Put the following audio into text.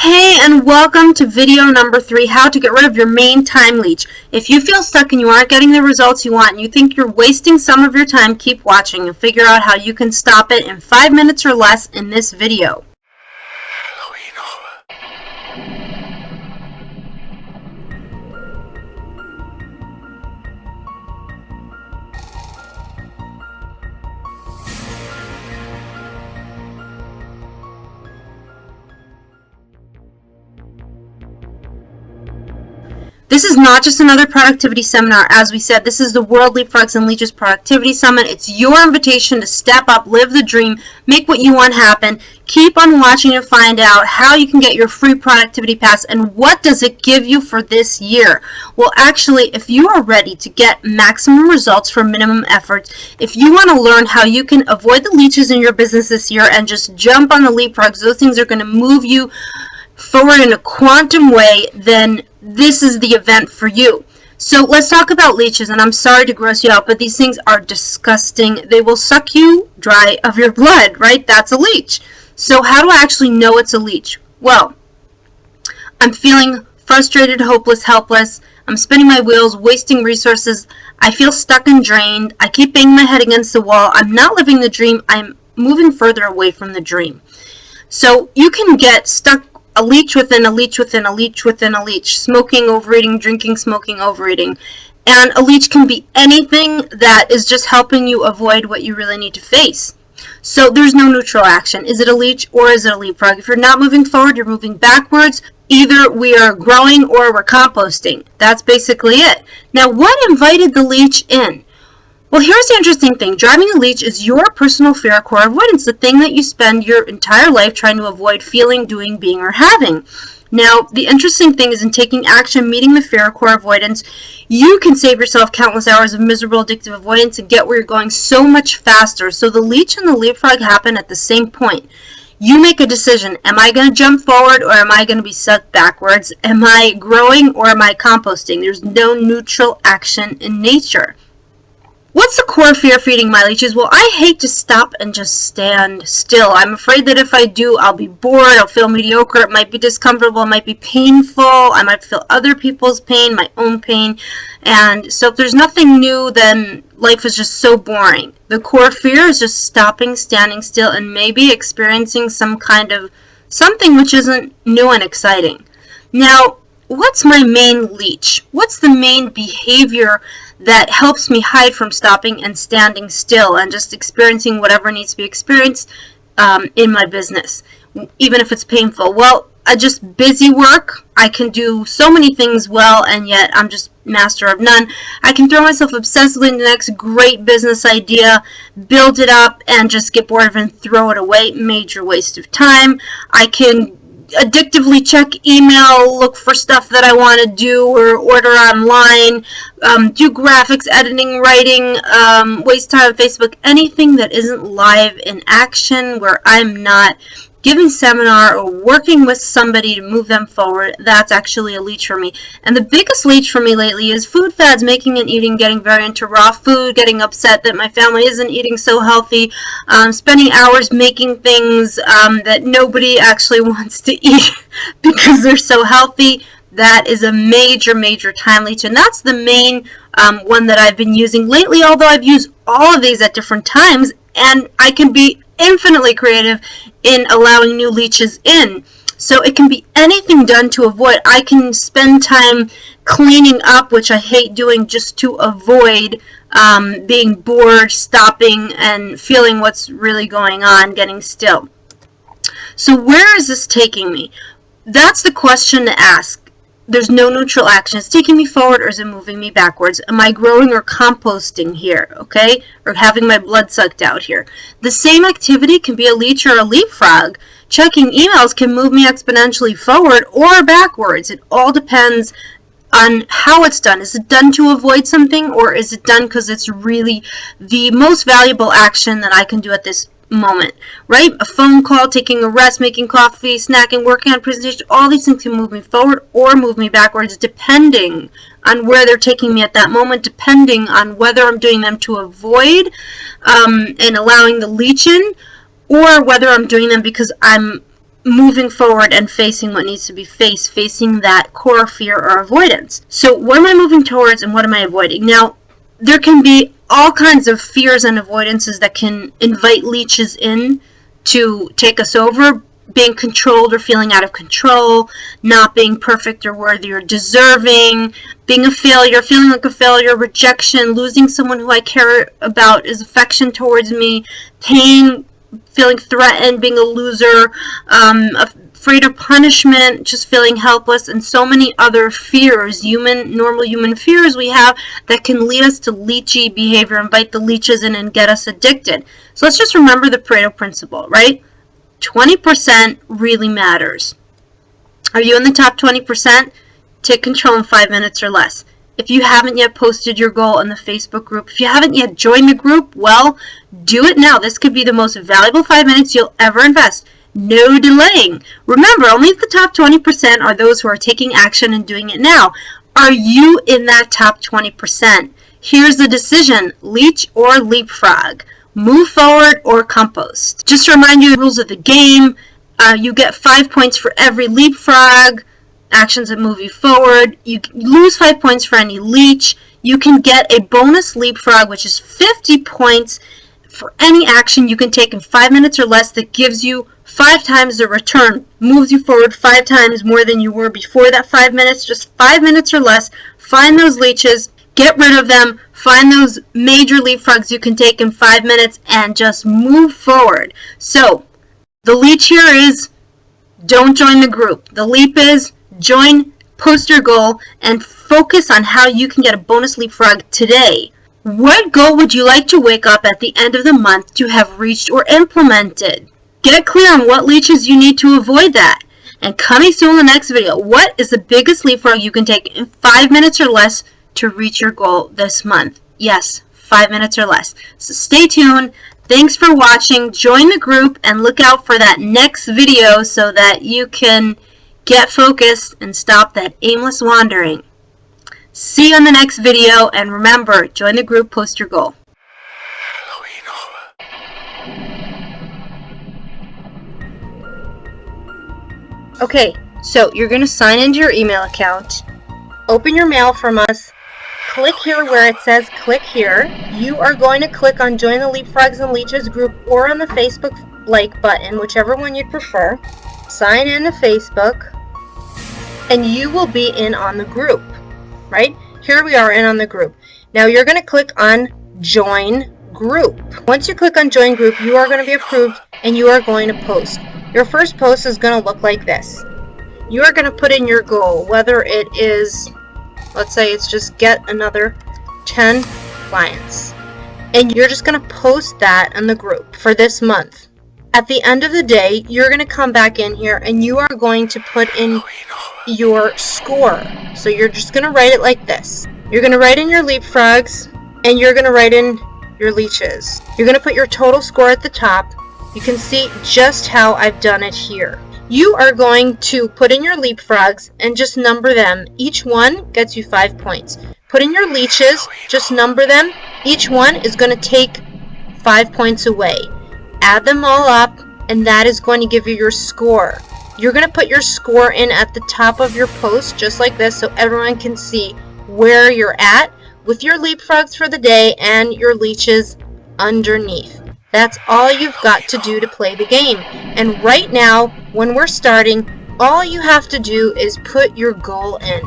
Hey, and welcome to video number 3, how to get rid of your main time leech. If you feel stuck and you aren't getting the results you want and you think you're wasting some of your time, keep watching and figure out how you can stop it in 5 minutes or less in this video. This is not just another productivity seminar. As we said, this is the World Leapfrogs and Leeches Productivity Summit. It's your invitation to step up, live the dream, make what you want happen. Keep on watching to find out how you can get your free productivity pass and what does it give you for this year. Well, actually, if you are ready to get maximum results for minimum effort, if you want to learn how you can avoid the leeches in your business this year and just jump on the leapfrogs, those things are going to move you forward in a quantum way, then this is the event for you. So let's talk about leeches, and I'm sorry to gross you out, but these things are disgusting. They will suck you dry of your blood, right? That's a leech. So how do I actually know it's a leech? Well, I'm feeling frustrated, hopeless, helpless. I'm spinning my wheels, wasting resources. I feel stuck and drained. I keep banging my head against the wall. I'm not living the dream. I'm moving further away from the dream. So you can get stuck a leech within a leech within a leech within a leech. Smoking, overeating, drinking, smoking, overeating. And a leech can be anything that is just helping you avoid what you really need to face. So there's no neutral action. Is it a leech or is it a leapfrog? If you're not moving forward, you're moving backwards. Either we are growing or we're composting. That's basically it. Now, what invited the leech in? Well, here's the interesting thing. Driving a leech is your personal fear or core avoidance, the thing that you spend your entire life trying to avoid feeling, doing, being, or having. Now, the interesting thing is in taking action, meeting the fear or core avoidance, you can save yourself countless hours of miserable, addictive avoidance and get where you're going so much faster. So the leech and the leapfrog happen at the same point. You make a decision. Am I going to jump forward or am I going to be sucked backwards? Am I growing or am I composting? There's no neutral action in nature. What's the core fear feeding my leeches? Well, I hate to stop and just stand still. I'm afraid that if I do, I'll be bored, I'll feel mediocre, it might be discomfortable, it might be painful, I might feel other people's pain, my own pain. And so if there's nothing new, then life is just so boring. The core fear is just stopping, standing still, and maybe experiencing some kind of something which isn't new and exciting. Now, what's my main leech? What's the main behavior that helps me hide from stopping and standing still and just experiencing whatever needs to be experienced in my business, even if it's painful? Well, I just busy work. I can do so many things well, and yet I'm just master of none. I can throw myself obsessively into the next great business idea, build it up, and just get bored of it and throw it away. Major waste of time. I can addictively check email, look for stuff that I want to do or order online, do graphics, editing, writing, waste time on Facebook, anything that isn't live in action where I'm not giving seminar or working with somebody to move them forward. That's actually a leech for me. And the biggest leech for me lately is food fads, making and eating, getting very into raw food, getting upset that my family isn't eating so healthy, spending hours making things that nobody actually wants to eat because they're so healthy. That is a major, major time leech, and that's the main one that I've been using lately, although I've used all of these at different times, and I can be infinitely creative in allowing new leeches in. So it can be anything done to avoid. I can spend time cleaning up, which I hate doing, just to avoid being bored, stopping, and feeling what's really going on, getting still. So where is this taking me? That's the question to ask. There's no neutral action. It's taking me forward or is it moving me backwards? Am I growing or composting here, okay? Or having my blood sucked out here? The same activity can be a leech or a leapfrog. Checking emails can move me exponentially forward or backwards. It all depends on how it's done. Is it done to avoid something, or is it done because it's really the most valuable action that I can do at this moment, right? A phone call, taking a rest, making coffee, snacking, working on a presentation, all these things can move me forward or move me backwards depending on where they're taking me at that moment, depending on whether I'm doing them to avoid and allowing the leech in, or whether I'm doing them because I'm moving forward and facing what needs to be faced, facing that core fear or avoidance. So what am I moving towards and what am I avoiding? Now, there can be all kinds of fears and avoidances that can invite leeches in to take us over. Being controlled or feeling out of control, not being perfect or worthy or deserving, being a failure, feeling like a failure, rejection, losing someone who I care about is affection towards me, pain, feeling threatened, being a loser, afraid of punishment, just feeling helpless, and so many other fears, normal human fears we have that can lead us to leechy behavior, invite the leeches in and get us addicted. So let's just remember the Pareto principle, right? 20% really matters. Are you in the top 20%? Take control in 5 minutes or less. If you haven't yet posted your goal in the Facebook group, if you haven't yet joined the group, well, do it now. This could be the most valuable 5 minutes you'll ever invest. No delaying. Remember, only the top 20% are those who are taking action and doing it now. Are you in that top 20%? Here's the decision: leech or leapfrog. Move forward or compost. Just to remind you the rules of the game, you get 5 points for every leapfrog, actions that move you forward. You lose 5 points for any leech. You can get a bonus leapfrog, which is 50 points for any action you can take in 5 minutes or less that gives you 5 times the return, moves you forward 5 times more than you were before that 5 minutes, just 5 minutes or less. Find those leeches, get rid of them, find those major leapfrogs you can take in 5 minutes, and just move forward. So, the leech here is don't join the group. The leap is join, post your goal, and focus on how you can get a bonus leapfrog today. What goal would you like to wake up at the end of the month to have reached or implemented? Get clear on what leeches you need to avoid that. And coming soon in the next video, what is the biggest leapfrog you can take in 5 minutes or less to reach your goal this month? Yes, 5 minutes or less. So stay tuned. Thanks for watching. Join the group and look out for that next video so that you can get focused and stop that aimless wandering. See you in the next video, and remember, join the group, post your goal. Okay, so you're going to sign into your email account, open your mail from us, click here where it says click here. You are going to click on join the Leapfrogs and Leeches group or on the Facebook like button, whichever one you prefer. Sign in to Facebook and you will be in on the group, right? Here we are in on the group. Now you're going to click on join group. Once you click on join group, you are going to be approved and you are going to post. Your first post is going to look like this. You are going to put in your goal, whether it is, let's say it's just get another 10 clients. And you're just going to post that in the group for this month. At the end of the day, you're going to come back in here and you are going to put in your score. So you're just going to write it like this. You're going to write in your leapfrogs and you're going to write in your leeches. You're going to put your total score at the top. You can see just how I've done it here. You are going to put in your leapfrogs and just number them. Each one gets you 5 points. Put in your leeches, just number them. Each one is going to take 5 points away. Add them all up, and that is going to give you your score. You're going to put your score in at the top of your post, just like this, so everyone can see where you're at with your leapfrogs for the day and your leeches underneath. That's all you've got to do to play the game. And right now, when we're starting, all you have to do is put your goal in.